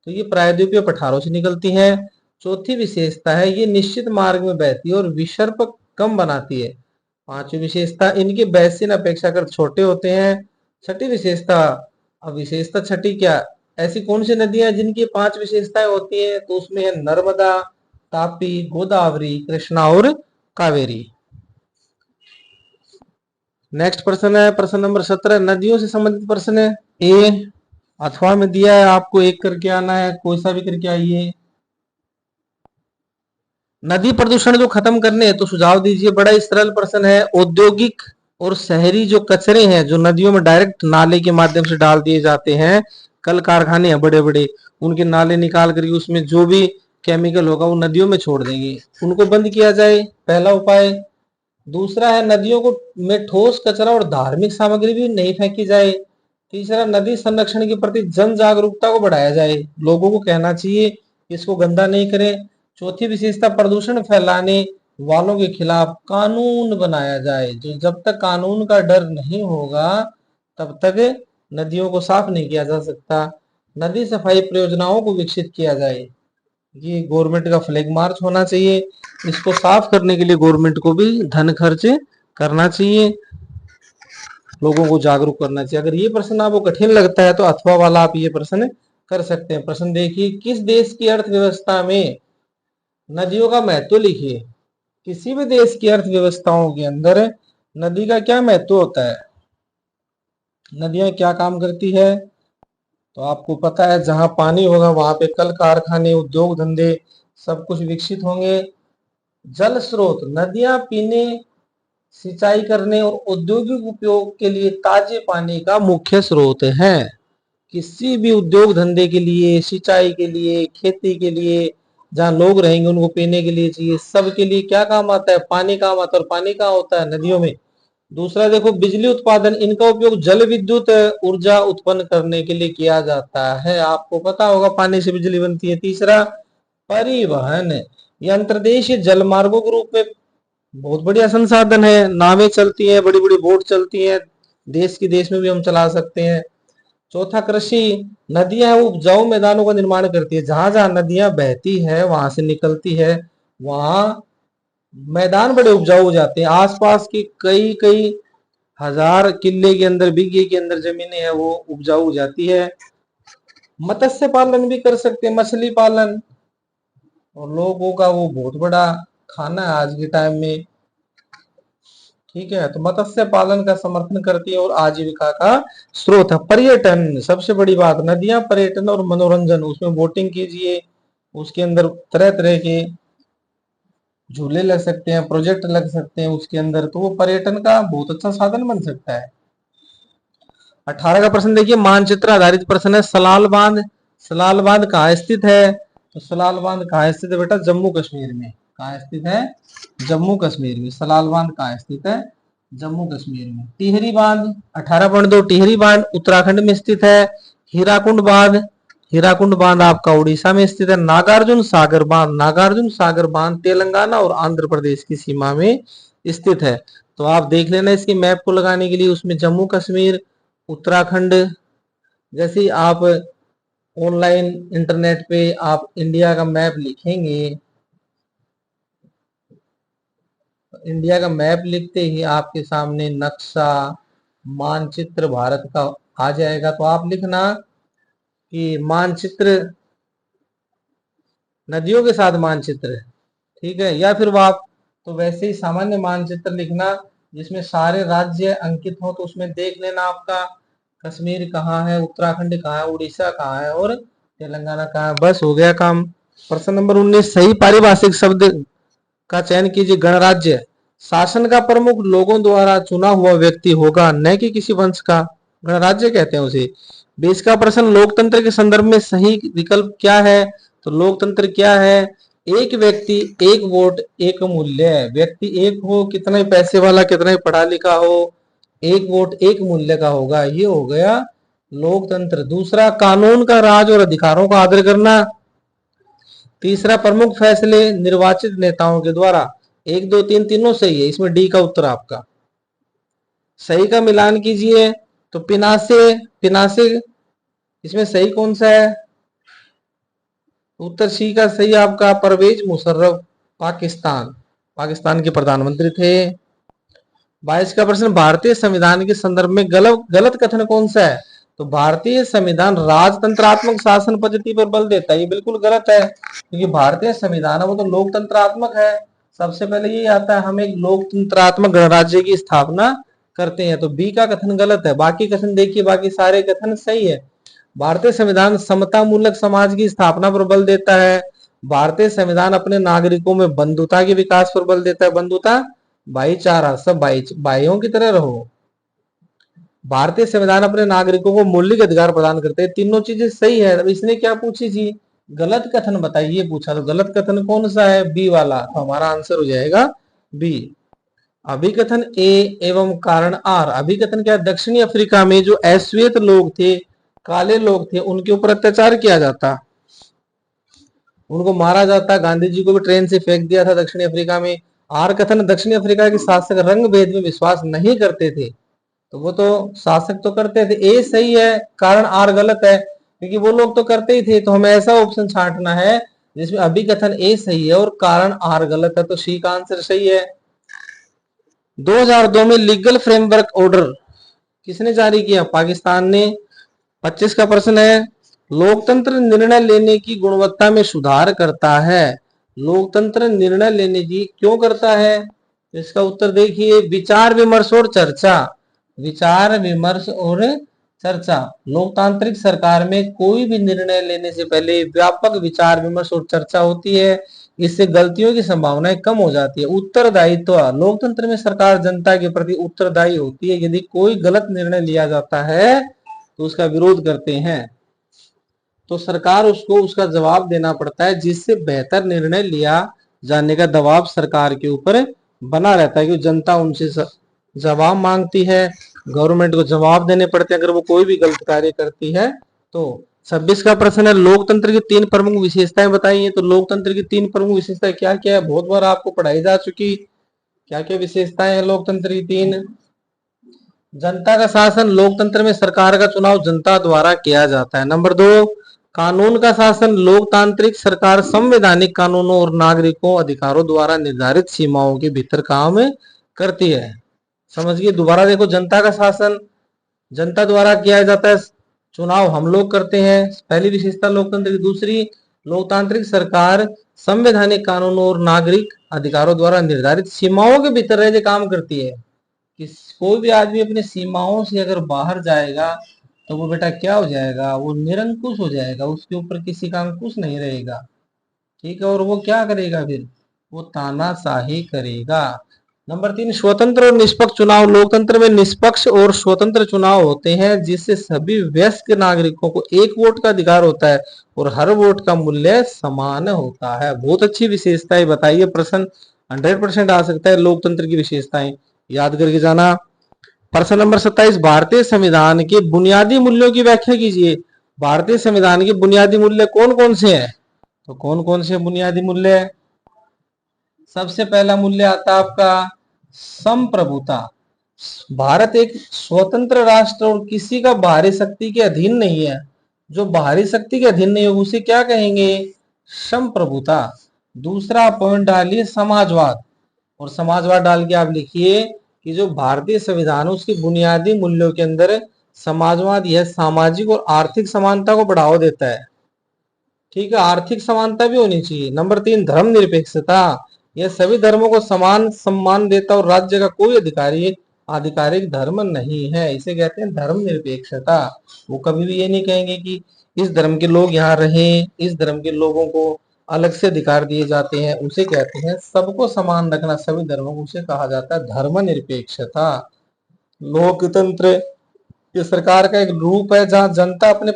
S1: तो ये प्रायद्वीपीय पठारों से निकलती हैं। चौथी विशेषता है ये निश्चित मार्ग में बहती है और विसर्प कम बनाती है। पांचवी विशेषता इनके बेसिन अपेक्षाकृत छोटे होते हैं। छठी विशेषता, अब विशेषता छठी क्या, ऐसी कौन सी नदियां हैं जिनकी 5 विशेषताएं होती हैं, तो उसमें है नर्मदा, तापी, गोदावरी, कृष्णा और कावेरी। नेक्स्ट प्रश्न है प्रश्न नंबर 17, नदियों से संबंधित प्रश्न है। ए अथवा में दिया है, आपको एक करके आना है, कोई सा भी करके आइए। नदी प्रदूषण जो खत्म करने है तो सुझाव दीजिए। बड़ा ही सरल प्रश्न है। औद्योगिक और शहरी जो कचरे हैं जो नदियों में डायरेक्ट नाले के माध्यम से डाल दिए जाते हैं, कल कारखाने हैं बड़े बड़े, उनके नाले निकाल करके उसमें जो भी केमिकल होगा वो नदियों में छोड़ देंगे, उनको बंद किया जाए, पहला उपाय। दूसरा है नदियों को में ठोस कचरा और धार्मिक सामग्री भी नहीं फेंकी जाए। तीसरा, नदी संरक्षण के प्रति जन जागरूकता को बढ़ाया जाए, लोगों को कहना चाहिए इसको गंदा नहीं करें। चौथी विशेषता, प्रदूषण फैलाने वालों के खिलाफ कानून बनाया जाए, जो जब तक कानून का डर नहीं होगा तब तक नदियों को साफ नहीं किया जा सकता। नदी सफाई परियोजनाओं को विकसित किया जाए, ये गवर्नमेंट का फ्लैग मार्च होना चाहिए, इसको साफ करने के लिए गवर्नमेंट को भी धन खर्च करना चाहिए, लोगों को जागरूक करना चाहिए। अगर ये प्रश्न आपको कठिन लगता है तो अथवा वाला आप ये प्रश्न कर सकते हैं। प्रश्न देखिए, किस देश की अर्थव्यवस्था में नदियों का महत्व लिखिए। किसी भी देश की अर्थव्यवस्थाओं के अंदर नदी का क्या महत्व होता है, नदियां क्या काम करती है, तो आपको पता है जहां पानी होगा वहां पे कल कारखाने, उद्योग धंधे सब कुछ विकसित होंगे। जल स्रोत, नदियां पीने, सिंचाई करने और औद्योगिक उपयोग के लिए ताजे पानी का मुख्य स्रोत है। किसी भी उद्योग धंधे के लिए, सिंचाई के लिए, खेती के लिए, जहाँ लोग रहेंगे उनको पीने के लिए चाहिए, सबके लिए क्या काम आता है, पानी काम आता है। और पानी कहाँ होता है, नदियों में। दूसरा देखो, बिजली उत्पादन, इनका उपयोग जल विद्युत ऊर्जा उत्पन्न करने के लिए किया जाता है, आपको पता होगा पानी से बिजली बनती है। तीसरा, परिवहन, ये अंतर्देशीय जल मार्गों के रूप में बहुत बढ़िया संसाधन है, नावें चलती हैं, बड़ी बड़ी बोट चलती हैं, देश की देश में भी हम चला सकते हैं। चौथा, कृषि, नदियां उपजाऊ मैदानों का निर्माण करती है, जहां जहां नदियां बहती है वहां से निकलती है वहां मैदान बड़े उपजाऊ हो जाते हैं। आसपास की कई कई हजार किले के अंदर, बीघे के अंदर जमीनें हैं वो उपजाऊ हो जाती है। मत्स्य पालन भी कर सकते हैं, मछली पालन, और लोगों का वो बहुत बड़ा खाना है आज के टाइम में। ठीक है, तो मत्स्य पालन का समर्थन करती है और आजीविका का स्रोत है। पर्यटन, सबसे बड़ी बात, नदियां पर्यटन और मनोरंजन, उसमें बोटिंग कीजिए, उसके अंदर तरह तरह के झूले लग सकते हैं, प्रोजेक्ट लग सकते हैं उसके अंदर, तो वो पर्यटन का बहुत अच्छा साधन बन सकता है। 18 का प्रश्न देखिए, मानचित्र आधारित प्रश्न है। सलाल बांध, सलाल बांध कहाँ स्थित है, तो सलाल बांध कहाँ स्थित है बेटा, जम्मू कश्मीर में। कहाँ स्थित है, जम्मू कश्मीर में। सलाल बांध कहाँ स्थित है, जम्मू कश्मीर में। टिहरी बांध 18.2, टिहरी बांध उत्तराखंड में स्थित है। हीराकुंड बांध, हीराकुंड बांध आपका उड़ीसा में स्थित है। नागार्जुन सागर बांध, नागार्जुन सागर बांध तेलंगाना और आंध्र प्रदेश की सीमा में स्थित है। तो आप देख लेना इसकी मैप को लगाने के लिए, उसमें जम्मू कश्मीर, उत्तराखंड, जैसे आप ऑनलाइन इंटरनेट पे आप इंडिया का मैप लिखेंगे, इंडिया का मैप लिखते ही आपके सामने नक्शा, मानचित्र भारत का आ जाएगा। तो आप लिखना कि मानचित्र, नदियों के साथ मानचित्र, ठीक है, या फिर आप तो वैसे ही सामान्य मानचित्र लिखना जिसमें सारे राज्य अंकित हो, तो उसमें देख लेना आपका कश्मीर कहाँ है, उत्तराखंड कहाँ है, उड़ीसा कहाँ है और तेलंगाना कहाँ है, बस हो गया काम। प्रश्न नंबर 19, सही पारिभाषिक शब्द का चयन कीजिए। गणराज्य, शासन का प्रमुख लोगों द्वारा चुना हुआ व्यक्ति होगा, न कि किसी वंश का, गणराज्य कहते हैं उसे। 20 का प्रश्न, लोकतंत्र के संदर्भ में सही विकल्प क्या है, तो लोकतंत्र क्या है, एक व्यक्ति एक वोट एक मूल्य। व्यक्ति एक हो, कितना ही पैसे वाला, कितना ही पढ़ा लिखा हो, एक वोट एक मूल्य का होगा, ये हो गया लोकतंत्र। दूसरा, कानून का राज और अधिकारों का आदर करना। तीसरा, प्रमुख फैसले निर्वाचित नेताओं के द्वारा। 1 2 3 तीनों सही है, इसमें डी का उत्तर आपका। सही का मिलान कीजिए तो पिनासे, पिनासे इसमें सही कौन सा है? उत्तर सी का सही आपका परवेज मुशर्रफ, पाकिस्तान, पाकिस्तान के प्रधानमंत्री थे। 22 का प्रश्न, भारतीय संविधान के संदर्भ में गलत कथन कौन सा है? तो भारतीय संविधान राजतंत्रात्मक शासन पद्धति पर बल देता है, ये बिल्कुल गलत है, क्योंकि भारतीय संविधान है वो तो लोकतंत्रात्मक है। सबसे पहले ये आता है हम एक लोकतंत्रात्मक गणराज्य की स्थापना करते हैं, तो बी का कथन गलत है। बाकी कथन देखिए, बाकी सारे कथन सही है। भारतीय संविधान समता मूलक समाज की स्थापना पर बल देता है। भारतीय संविधान अपने नागरिकों में बंधुता के विकास पर बल देता है। बंधुता, भाईचारा, सब भाइयों की तरह रहो। भारतीय संविधान अपने नागरिकों को मौलिक अधिकार प्रदान करते हैं। तीनों चीजें सही है। अब इसने क्या पूछी थी? गलत कथन बताइए पूछा, तो गलत कथन कौन सा है? बी वाला, तो हमारा आंसर हो जाएगा बी। अभिकथन ए एवं कारण आर। अभिकथन क्या? दक्षिणी अफ्रीका में जो अश्वेत लोग थे, काले लोग थे, उनके ऊपर अत्याचार किया जाता, उनको मारा जाता। गांधी जी को भी ट्रेन से फेंक दिया था दक्षिणी अफ्रीका में। आर कथन, दक्षिणी अफ्रीका के शासक रंग भेद में विश्वास नहीं करते थे, तो वो तो शासक तो करते थे। ए सही है, कारण आर गलत है, क्योंकि वो लोग तो करते ही थे। तो हमें ऐसा ऑप्शन छांटना है जिसमें अभिकथन ए सही है और कारण आर गलत है, तो सी का आंसर सही है। 2002 में लीगल फ्रेमवर्क ऑर्डर किसने जारी किया? पाकिस्तान ने। 25 का प्रश्न है, लोकतंत्र निर्णय लेने की गुणवत्ता में सुधार करता है। लोकतंत्र निर्णय लेने की क्यों करता है? इसका उत्तर देखिए, विचार विमर्श और चर्चा। विचार विमर्श और चर्चा। लोकतांत्रिक सरकार में कोई भी निर्णय लेने से पहले व्यापक विचार विमर्श और चर्चा होती है, इससे गलतियों की संभावनाएं कम हो जाती है। उत्तरदायित्व, लोकतंत्र में सरकार जनता के प्रति उत्तरदायी होती है। यदि कोई गलत निर्णय लिया जाता है तो उसका विरोध करते हैं, तो सरकार उसको उसका जवाब देना पड़ता है, जिससे बेहतर निर्णय लिया जाने का दबाव सरकार के ऊपर बना रहता है, क्योंकि जनता उनसे जवाब मांगती है, गवर्नमेंट को जवाब देने पड़ते हैं अगर वो कोई भी गलत कार्य करती है तो। 26 का प्रश्न है, लोकतंत्र की 3 प्रमुख विशेषताएं बताइए। तो लोकतंत्र की 3 प्रमुख विशेषताएं क्या क्या है? बहुत बार आपको पढ़ाई जा चुकी। क्या क्या विशेषताएं हैं लोकतंत्र की 3? जनता का शासन, लोकतंत्र में सरकार का चुनाव जनता द्वारा किया जाता है। नंबर 2, कानून का शासन, लोकतांत्रिक सरकार संवैधानिक कानूनों और नागरिकों अधिकारों द्वारा निर्धारित सीमाओं के भीतर काम करती है। समझिए, दोबारा देखो, जनता का शासन जनता द्वारा किया जाता है, चुनाव हम लोग करते हैं, पहली विशेषता लोकतंत्र की। दूसरी, लोकतांत्रिक सरकार संवैधानिक कानूनों और नागरिक अधिकारों द्वारा निर्धारित सीमाओं के भीतर रह के काम करती है। कोई भी आदमी अपनी सीमाओं से अगर बाहर जाएगा तो वो बेटा क्या हो जाएगा? वो निरंकुश हो जाएगा, उसके ऊपर किसी का अंकुश नहीं रहेगा। ठीक है, और वो क्या करेगा फिर? वो तानाशाही करेगा। नंबर 3, स्वतंत्र और निष्पक्ष चुनाव। लोकतंत्र में निष्पक्ष और स्वतंत्र चुनाव होते हैं, जिससे सभी वयस्क नागरिकों को एक वोट का अधिकार होता है और हर वोट का मूल्य समान होता है। बहुत अच्छी विशेषताएं बताइए, प्रश्न 100% आ सकता है। लोकतंत्र की विशेषताएं याद करके जाना। प्रश्न नंबर 27, भारतीय संविधान के बुनियादी मूल्यों की व्याख्या कीजिए। भारतीय संविधान के बुनियादी मूल्य कौन कौन से हैं? तो कौन कौन से बुनियादी मूल्य है? सबसे पहला मूल्य आता है आपका संप्रभुता। भारत एक स्वतंत्र राष्ट्र और किसी का बाहरी शक्ति के अधीन नहीं है। जो बाहरी शक्ति के अधीन नहीं हो उसे क्या कहेंगे? संप्रभुता। दूसरा पॉइंट डालिए समाजवाद, और समाजवाद डाल के आप लिखिए कि जो भारतीय संविधान है उसके बुनियादी मूल्यों के अंदर समाजवाद यह सामाजिक और आर्थिक समानता को बढ़ावा देता है। ठीक है, आर्थिक समानता भी होनी चाहिए। नंबर 3, धर्मनिरपेक्षता। यह सभी धर्मों को समान सम्मान देता और राज्य का कोई आधिकारिक धर्म नहीं है, इसे कहते हैं धर्मनिरपेक्षता। वो कभी भी ये नहीं कहेंगे कि इस धर्म के लोग यहाँ रहें, इस धर्म के लोगों को अलग से अधिकार दिए जाते हैं, उसे कहते हैं सबको समान रखना, सभी धर्मों को, उसे कहा जाता है धर्मनिरपेक्षता। लोकतंत्र ये सरकार का एक रूप है जहां जनता अपने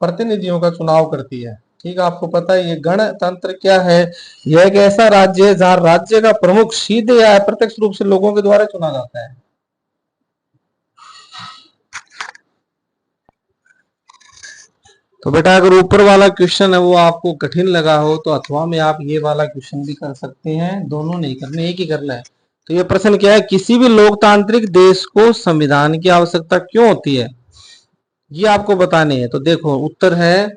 S1: प्रतिनिधियों का चुनाव करती है। ठीक है, आपको पता है ये गणतंत्र क्या है? यह एक ऐसा राज्य है जहां राज्य का प्रमुख सीधे या अप्रत्यक्ष रूप से लोगों के द्वारा चुना जाता है। तो बेटा अगर ऊपर वाला क्वेश्चन है वो आपको कठिन लगा हो तो अथवा में आप ये वाला क्वेश्चन भी कर सकते हैं, दोनों नहीं करने, एक ही करना है। तो ये प्रश्न क्या है, किसी भी लोकतांत्रिक देश को संविधान की आवश्यकता क्यों होती है, ये आपको बतानी है। तो देखो उत्तर है,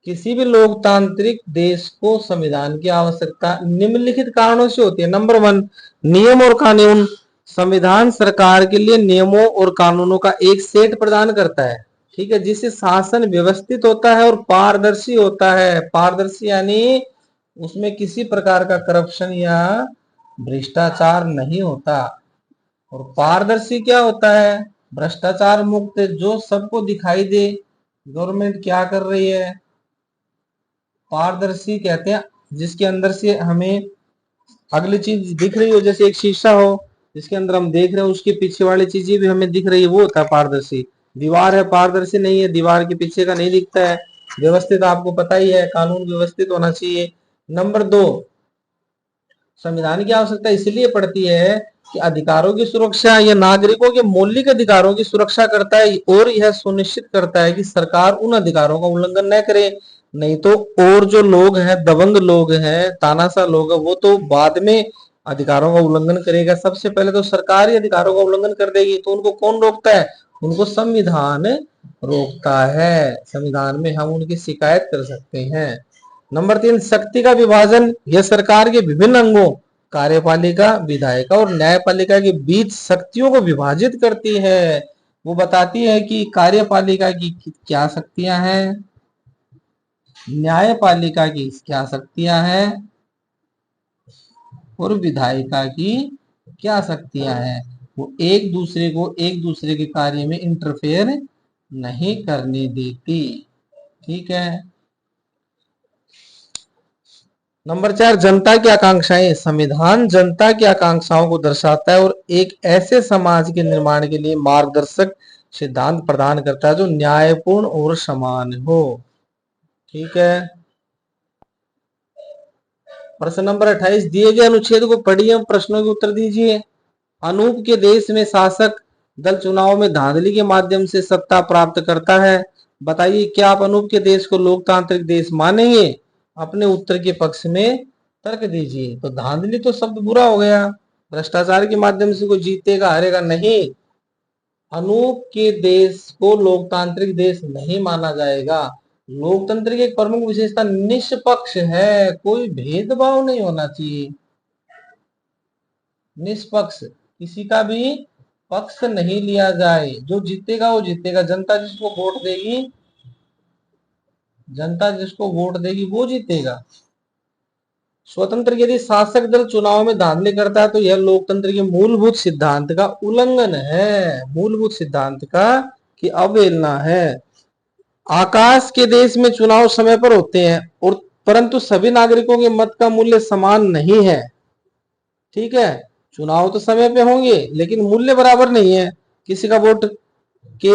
S1: किसी भी लोकतांत्रिक देश को संविधान की आवश्यकता निम्नलिखित कारणों से होती है। नंबर 1, नियम और कानून। संविधान सरकार के लिए नियमों और कानूनों का एक सेट प्रदान करता है, ठीक है, जिससे शासन व्यवस्थित होता है और पारदर्शी होता है। पारदर्शी यानी उसमें किसी प्रकार का करप्शन या भ्रष्टाचार नहीं होता। और पारदर्शी क्या होता है, भ्रष्टाचार मुक्त, जो सबको दिखाई दे गवर्नमेंट क्या कर रही है। पारदर्शी कहते हैं जिसके अंदर से हमें अगली चीज दिख रही हो, जैसे एक शीशा हो जिसके अंदर हम देख रहे हैं उसके पीछे वाली चीजें भी हमें दिख रही है, वो होता है पारदर्शी। दीवार है, पारदर्शी नहीं है, दीवार के पीछे का नहीं दिखता है। व्यवस्थित आपको पता ही है, कानून व्यवस्थित होना चाहिए। नंबर 2, संविधान की आवश्यकता इसलिए पड़ती है कि अधिकारों की सुरक्षा या नागरिकों के मौलिक अधिकारों की सुरक्षा करता है और यह सुनिश्चित करता है कि सरकार उन अधिकारों का उल्लंघन न करे। नहीं तो और जो लोग हैं, दबंग लोग हैं, तानाशाह लोग हैं, वो तो बाद में अधिकारों का उल्लंघन करेगा। सबसे पहले तो सरकार ही अधिकारों का उल्लंघन कर देगी, तो उनको कौन रोकता है, उनको संविधान रोकता है। संविधान में हम उनकी शिकायत कर सकते हैं। नंबर 3, शक्ति का विभाजन। यह सरकार के विभिन्न अंगों, कार्यपालिका, विधायिका और न्यायपालिका के बीच शक्तियों को विभाजित करती है। वो बताती है कि कार्यपालिका की क्या शक्तियां हैं, न्यायपालिका की क्या शक्तियां हैं और विधायिका की क्या शक्तियां हैं। वो एक दूसरे के कार्य में इंटरफेयर नहीं करने देती, ठीक है। नंबर 4, जनता की आकांक्षाएं। संविधान जनता की आकांक्षाओं को दर्शाता है और एक ऐसे समाज के निर्माण के लिए मार्गदर्शक सिद्धांत प्रदान करता है जो न्यायपूर्ण और समान हो, ठीक है। प्रश्न नंबर 28, दिए गए अनुच्छेद को पढ़िए, प्रश्नों के उत्तर दीजिए। अनूप के देश में शासक दल चुनाव में धांधली के माध्यम से सत्ता प्राप्त करता है। बताइए क्या आप अनूप के देश को लोकतांत्रिक देश मानेंगे? अपने उत्तर के पक्ष में तर्क दीजिए। तो धांधली तो शब्द बुरा हो गया, भ्रष्टाचार के माध्यम से कोई जीतेगा हारेगा नहीं। अनूप के देश को लोकतांत्रिक देश नहीं माना जाएगा। लोकतंत्र की एक प्रमुख विशेषता निष्पक्ष है, कोई भेदभाव नहीं होना चाहिए। निष्पक्ष, किसी का भी पक्ष नहीं लिया जाए, जो जीतेगा वो जीतेगा। जनता जिसको वोट देगी वो जीतेगा। स्वतंत्र, यदि शासक दल चुनाव में धांधली करता है तो यह लोकतंत्र के मूलभूत सिद्धांत का उल्लंघन है, मूलभूत सिद्धांत का की अवहेलना है। आकाश के देश में चुनाव समय पर होते हैं और परंतु सभी नागरिकों के मत का मूल्य समान नहीं है, ठीक है। चुनाव तो समय पे होंगे लेकिन मूल्य बराबर नहीं है। किसी का वोट के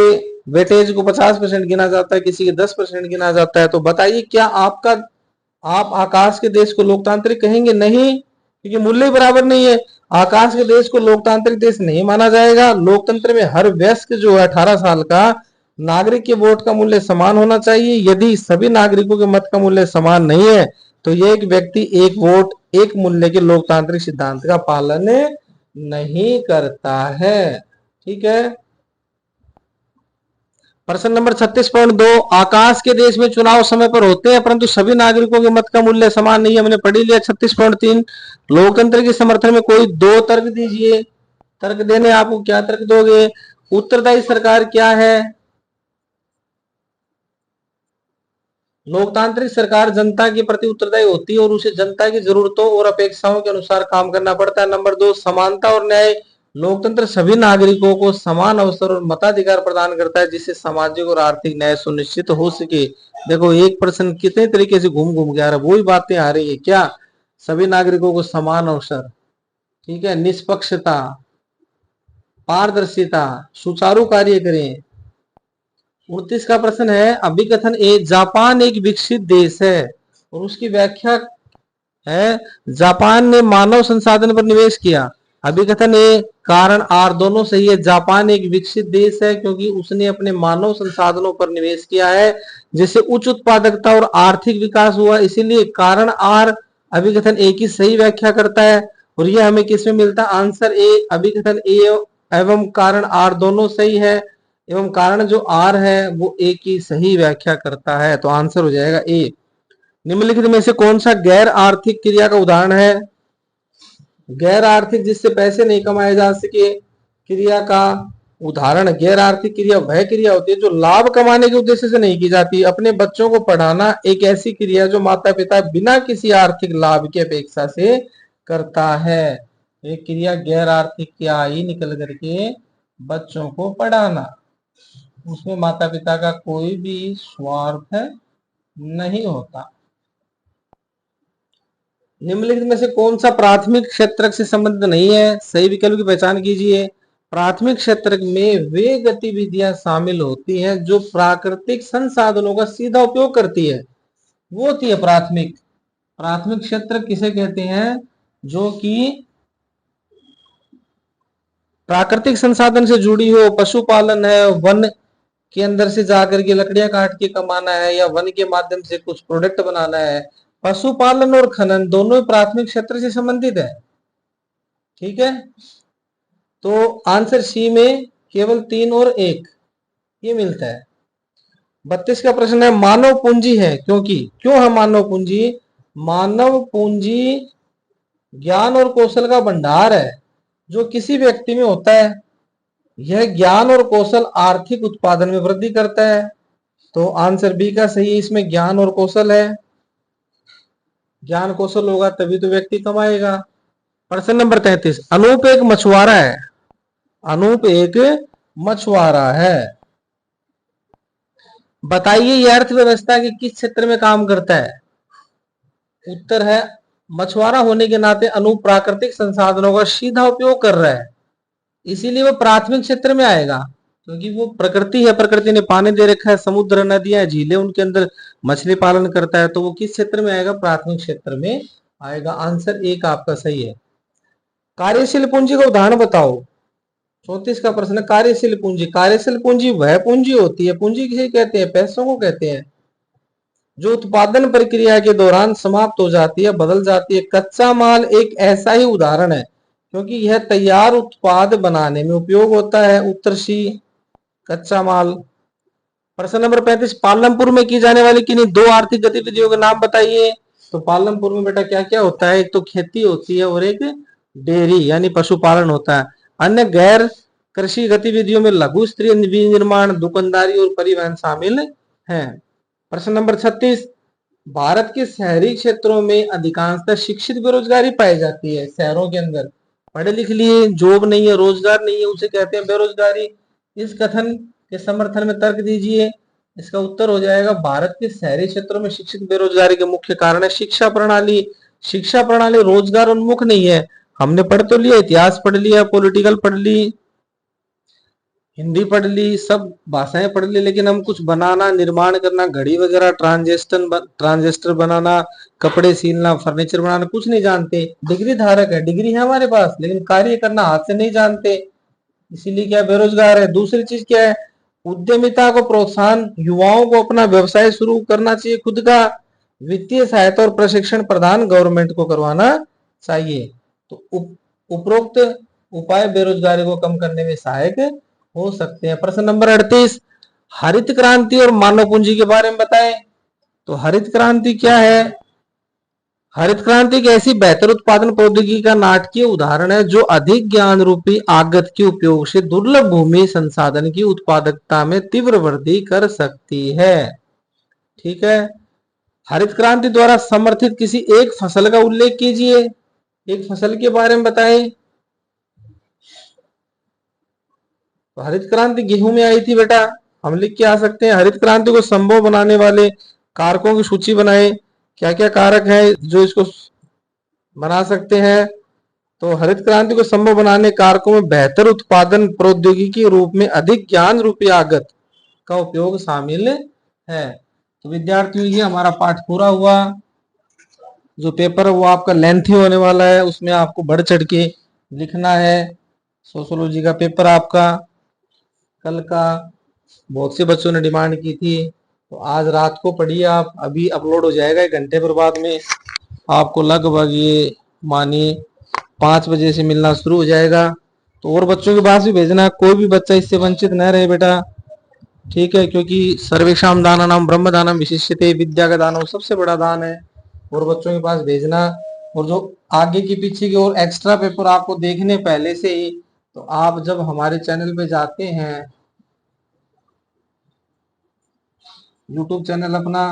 S1: वेटेज को 50% गिना जाता है, किसी के 10% गिना जाता है। तो बताइए क्या आप आकाश के देश को लोकतांत्रिक कहेंगे? नहीं, क्योंकि मूल्य बराबर नहीं है। आकाश के देश को लोकतांत्रिक देश नहीं माना जाएगा। लोकतंत्र में हर वयस्क जो है 18 साल का नागरिक के वोट का मूल्य समान होना चाहिए। यदि सभी नागरिकों के मत का मूल्य समान नहीं है तो ये एक व्यक्ति एक वोट एक मूल्य के लोकतांत्रिक सिद्धांत का पालन नहीं करता है, ठीक है। प्रश्न नंबर 36.2, आकाश के देश में चुनाव समय पर होते हैं परंतु सभी नागरिकों के मत का मूल्य समान नहीं है, हमने पढ़ लिया। 36.3, लोकतंत्र के समर्थन में कोई दो तर्क दीजिए। तर्क देने आपको क्या तर्क दोगे? उत्तरदायी सरकार क्या है? लोकतांत्रिक सरकार जनता के प्रति उत्तरदायी होती है और उसे जनता की जरूरतों और अपेक्षाओं के अनुसार काम करना पड़ता है। नंबर 2, समानता और न्याय। लोकतंत्र सभी नागरिकों को समान अवसर और मताधिकार प्रदान करता है जिससे सामाजिक और आर्थिक न्याय सुनिश्चित हो सके। देखो एक प्रश्न कितने तरीके से घूम घूम के आ रहा है, वही बातें आ रही है क्या? सभी नागरिकों को समान अवसर, ठीक है, निष्पक्षता, पारदर्शिता, सुचारू कार्य करें। 29 का प्रश्न है, अभिकथन ए, जापान एक विकसित देश है और उसकी व्याख्या है, जापान ने मानव संसाधन पर निवेश किया। अभिकथन ए कारण आर दोनों सही है। जापान एक विकसित देश है क्योंकि उसने अपने मानव संसाधनों पर निवेश किया है, जिससे उच्च उत्पादकता और आर्थिक विकास हुआ, इसीलिए कारण आर अभिकथन ए की सही व्याख्या करता है। और यह हमें किसमें मिलता है? आंसर ए, अभिकथन ए एवं कारण आर दोनों सही है, एवं कारण जो आर है वो ए की सही व्याख्या करता है, तो आंसर हो जाएगा ए। निम्नलिखित में से कौन सा गैर आर्थिक क्रिया का उदाहरण है? गैर आर्थिक जिससे पैसे नहीं कमाए जा सके क्रिया का उदाहरण, गैर आर्थिक क्रिया वह क्रिया होती है जो लाभ कमाने के उद्देश्य से नहीं की जाती। अपने बच्चों को पढ़ाना एक ऐसी क्रिया जो माता पिता बिना किसी आर्थिक लाभ की अपेक्षा से करता है। एक क्रिया गैर आर्थिक क्या ही निकल करके बच्चों को पढ़ाना, उसमें माता पिता का कोई भी स्वार्थ नहीं होता। निम्नलिखित में से कौन सा प्राथमिक क्षेत्र से संबंधित नहीं है? सही विकल्प की पहचान कीजिए। प्राथमिक क्षेत्र में वे गतिविधियां शामिल होती हैं जो प्राकृतिक संसाधनों का सीधा उपयोग करती है, वो होती है प्राथमिक। प्राथमिक क्षेत्र किसे कहते हैं? जो कि प्राकृतिक संसाधन से जुड़ी हो, पशुपालन है, वन के अंदर से जाकर के लकड़ियां काट के कमाना है, या वन के माध्यम से कुछ प्रोडक्ट बनाना है। पशुपालन और खनन दोनों प्राथमिक क्षेत्र से संबंधित है। ठीक है, तो आंसर सी में केवल 3 और 1 ये मिलता है। 32 का प्रश्न है, मानव पूंजी है क्योंकि, क्यों है मानव पूंजी? मानव पूंजी ज्ञान और कौशल का भंडार है जो किसी व्यक्ति में होता है। यह ज्ञान और कौशल आर्थिक उत्पादन में वृद्धि करता है, तो आंसर बी का सही है। इसमें ज्ञान और कौशल है, ज्ञान कौशल होगा तभी तो व्यक्ति कमाएगा। प्रश्न नंबर 33, अनूप एक मछुआरा है। अनूप एक मछुआरा है, बताइए यह अर्थव्यवस्था के किस क्षेत्र में काम करता है? उत्तर है, मछुआरा होने के नाते अनूप प्राकृतिक संसाधनों का सीधा उपयोग कर रहा है, इसीलिए वो प्राथमिक क्षेत्र में आएगा, क्योंकि वो प्रकृति है, प्रकृति ने पानी दे रखा है, समुद्र, नदियां, झीलें, उनके अंदर मछली पालन करता है, तो वो किस क्षेत्र में आएगा? प्राथमिक क्षेत्र में आएगा। आंसर एक आपका सही है। कार्यशील पूंजी का उदाहरण बताओ। 34 का प्रश्न, कार्यशील पूंजी। कार्यशील पूंजी वह पूंजी होती है, पूंजी किसे कहते हैं? पैसों को कहते हैं, जो उत्पादन प्रक्रिया के दौरान समाप्त हो जाती है, बदल जाती है। कच्चा माल एक ऐसा ही उदाहरण है क्योंकि यह तैयार उत्पाद बनाने में उपयोग होता है। उत्तर सी, कच्चा माल। प्रश्न नंबर 35, पालमपुर में की जाने वाली किन्हीं 2 आर्थिक गतिविधियों के नाम बताइए। तो पालमपुर में बेटा क्या क्या होता है? एक तो खेती होती है और एक डेयरी यानी पशुपालन होता है। अन्य गैर कृषि गतिविधियों में लघु स्त्री विनिर्माण, दुकानदारी और परिवहन शामिल हैं। प्रश्न नंबर 36, भारत के शहरी क्षेत्रों में अधिकांशतः शिक्षित बेरोजगारी पाई जाती है। शहरों के अंदर पढ़े लिख लिए, जॉब नहीं है, रोजगार नहीं है, उसे कहते हैं बेरोजगारी। इस कथन के समर्थन में तर्क दीजिए। इसका उत्तर हो जाएगा, भारत के शहरी क्षेत्रों में शिक्षित बेरोजगारी के मुख्य कारण है शिक्षा प्रणाली। शिक्षा प्रणाली रोजगार उन्मुख नहीं है। हमने पढ़ तो लिया, इतिहास पढ़ लिया, पॉलिटिकल पढ़ ली, हिंदी पढ़ ली, सब भाषाएं पढ़ ली, लेकिन हम कुछ बनाना, निर्माण करना, घड़ी वगैरह, ट्रांजिस्टर बनाना, कपड़े सीलना, फर्नीचर बनाना कुछ नहीं जानते। डिग्री धारक है, डिग्री है हमारे पास, लेकिन कार्य करना हाथ से नहीं जानते, इसीलिए क्या बेरोजगार है। दूसरी चीज क्या है? उद्यमिता को प्रोत्साहन, युवाओं को अपना व्यवसाय शुरू करना चाहिए खुद का। वित्तीय सहायता और प्रशिक्षण प्रदान गवर्नमेंट को करवाना चाहिए। तो उपरोक्त उपाय बेरोजगारी को कम करने में सहायक हो सकते हैं। प्रश्न नंबर 38, हरित क्रांति और मानव पूंजी के बारे में बताएं। तो हरित क्रांति क्या है? हरित क्रांति एक ऐसी बेहतर उत्पादन प्रौद्योगिकी का नाटकीय उदाहरण है जो अधिक ज्ञान रूपी आगत के उपयोग से दुर्लभ भूमि संसाधन की उत्पादकता में तीव्र वृद्धि कर सकती है। ठीक है, हरित क्रांति द्वारा समर्थित किसी एक फसल का उल्लेख कीजिए, एक फसल के बारे में बताएं। तो हरित क्रांति गेहूं में आई थी बेटा, हम लिख के आ सकते हैं। हरित क्रांति को संभव बनाने वाले कारकों की सूची बनाएं, क्या क्या कारक है जो इसको बना सकते हैं। तो हरित क्रांति को संभव बनाने कारकों में बेहतर उत्पादन प्रौद्योगिकी के रूप में अधिक ज्ञान रूपी आगत का उपयोग शामिल है। तो विद्यार्थियों, ये हमारा पाठ पूरा हुआ। जो पेपर है वो आपका लेंथी होने वाला है, उसमें आपको बढ़ चढ़ के लिखना है। सोशियोलॉजी का पेपर आपका कल का बहुत से बच्चों ने डिमांड की थी, तो आज रात को पढ़िए आप, अभी अपलोड हो जाएगा 1 घंटे पर बाद में। आपको लगभग ये मानिए 5 बजे से मिलना शुरू हो जाएगा। तो और बच्चों के पास भी भेजना, कोई भी बच्चा इससे वंचित न रहे बेटा, ठीक है, क्योंकि सर्वेषाम दानानाम ब्रह्म दानम विशिष्यते, विद्या का दान सबसे बड़ा दान है। और बच्चों के पास भेजना। और जो आगे की पीछे की और एक्स्ट्रा पेपर आपको देखने पहले से ही, तो आप जब हमारे चैनल पे जाते हैं, यूट्यूब चैनल अपना,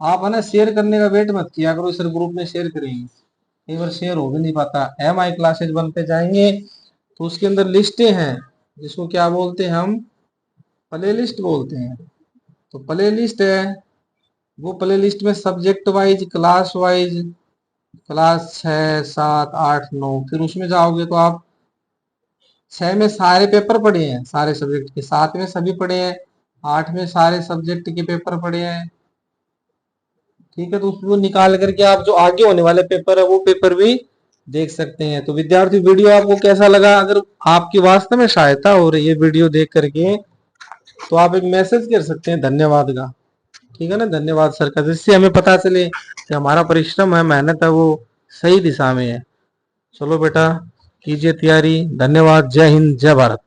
S1: आप है ना शेयर करने का वेट मत किया करो, सर ग्रुप में शेयर करेंगे, कई बार शेयर हो भी नहीं पाता। MI क्लासेज बनते जाएंगे तो उसके अंदर लिस्टें हैं, जिसको क्या बोलते हैं हम, प्ले लिस्ट बोलते हैं। तो प्ले लिस्ट है, वो प्ले लिस्ट में subject wise, class wise, class 6, 7, 8, 9, फिर उसमें जाओगे तो आप 6 में सारे पेपर पढ़े हैं, सारे सब्जेक्ट के, 7 में सभी पढ़े हैं, 8 में सारे सब्जेक्ट के पेपर पढ़े हैं, ठीक है। तो उसको निकाल करके आप जो आगे होने वाले पेपर है वो पेपर भी देख सकते हैं। तो विद्यार्थी वीडियो आपको कैसा लगा? अगर आपकी वास्तव में सहायता हो रही है वीडियो देख करके, तो आप एक मैसेज कर सकते हैं धन्यवाद का, ठीक है ना, धन्यवाद सर का, जिससे हमें पता चले कि हमारा परिश्रम है, मेहनत है, वो सही दिशा में है। चलो बेटा कीजिए तैयारी। धन्यवाद। जय हिंद, जय भारत।